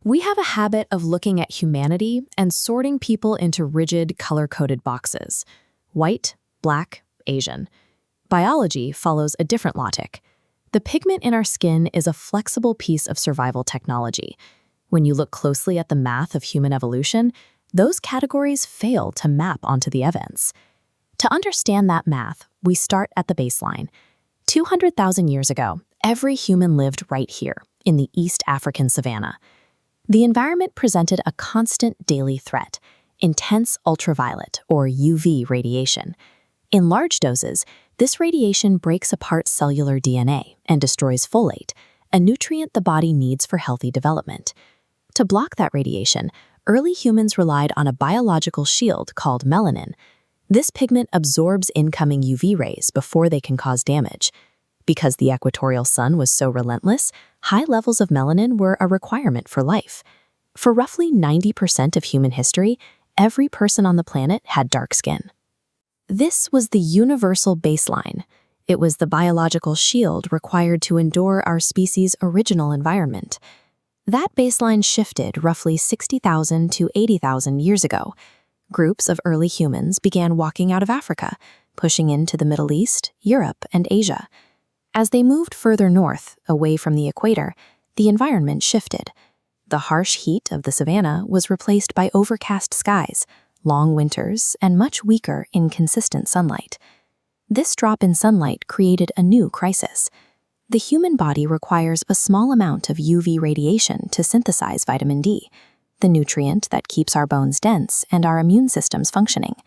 We have a habit of looking at humanity and sorting people into rigid, color-coded boxes. White, black, Asian. Biology follows a different logic. The pigment in our skin is a flexible piece of survival technology. When you look closely at the math of human evolution, those categories fail to map onto the events. To understand that math, we start at the baseline. 200,000 years ago, every human lived right here, in the East African savanna. The environment presented a constant daily threat: intense ultraviolet, or UV radiation. In large doses, this radiation breaks apart cellular DNA and destroys folate, a nutrient the body needs for healthy development. To block that radiation, early humans relied on a biological shield called melanin. This pigment absorbs incoming UV rays before they can cause damage. Because the equatorial sun was so relentless, high levels of melanin were a requirement for life. For roughly 90% of human history, every person on the planet had dark skin. This was the universal baseline. It was the biological shield required to endure our species' original environment. That baseline shifted roughly 60,000 to 80,000 years ago. Groups of early humans began walking out of Africa, pushing into the Middle East, Europe, and Asia. As they moved further north, away from the equator, the environment shifted. The harsh heat of the savanna was replaced by overcast skies, long winters, and much weaker, inconsistent sunlight. This drop in sunlight created a new crisis. The human body requires a small amount of UV radiation to synthesize vitamin D, the nutrient that keeps our bones dense and our immune systems functioning.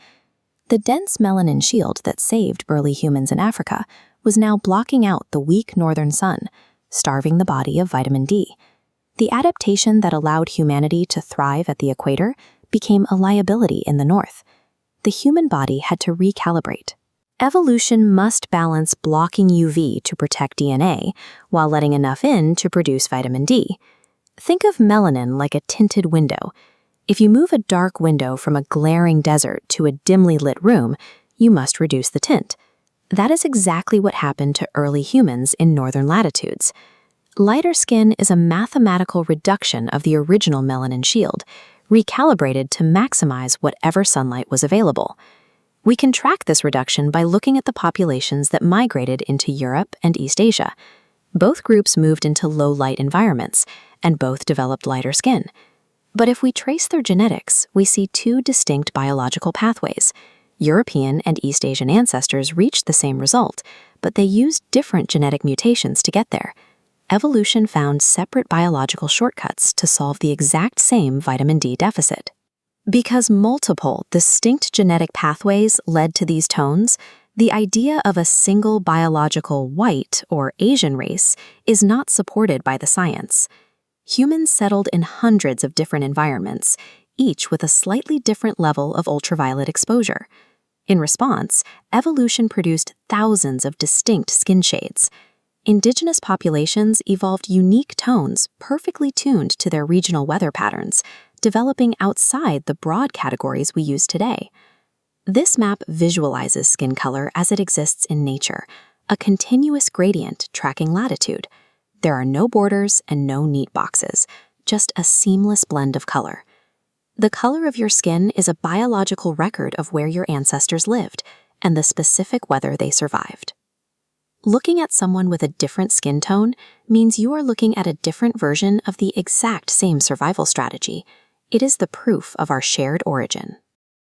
The dense melanin shield that saved early humans in Africa was now blocking out the weak northern sun, starving the body of vitamin D. The adaptation that allowed humanity to thrive at the equator became a liability in the north. The human body had to recalibrate. Evolution must balance blocking UV to protect DNA while letting enough in to produce vitamin D. Think of melanin like a tinted window. If you move a dark window from a glaring desert to a dimly lit room, you must reduce the tint. That is exactly what happened to early humans in northern latitudes. Lighter skin is a mathematical reduction of the original melanin shield, recalibrated to maximize whatever sunlight was available. We can track this reduction by looking at the populations that migrated into Europe and East Asia. Both groups moved into low-light environments, and both developed lighter skin. But if we trace their genetics, we see two distinct biological pathways. European and East Asian ancestors reached the same result, but they used different genetic mutations to get there. Evolution found separate biological shortcuts to solve the exact same vitamin D deficit. Because multiple, distinct genetic pathways led to these tones, the idea of a single biological white or Asian race is not supported by the science. Humans settled in hundreds of different environments, each with a slightly different level of ultraviolet exposure. In response, evolution produced thousands of distinct skin shades. Indigenous populations evolved unique tones perfectly tuned to their regional weather patterns, developing outside the broad categories we use today. This map visualizes skin color as it exists in nature, a continuous gradient tracking latitude. There are no borders and no neat boxes, just a seamless blend of color. The color of your skin is a biological record of where your ancestors lived and the specific weather they survived. Looking at someone with a different skin tone means you are looking at a different version of the exact same survival strategy. It is the proof of our shared origin.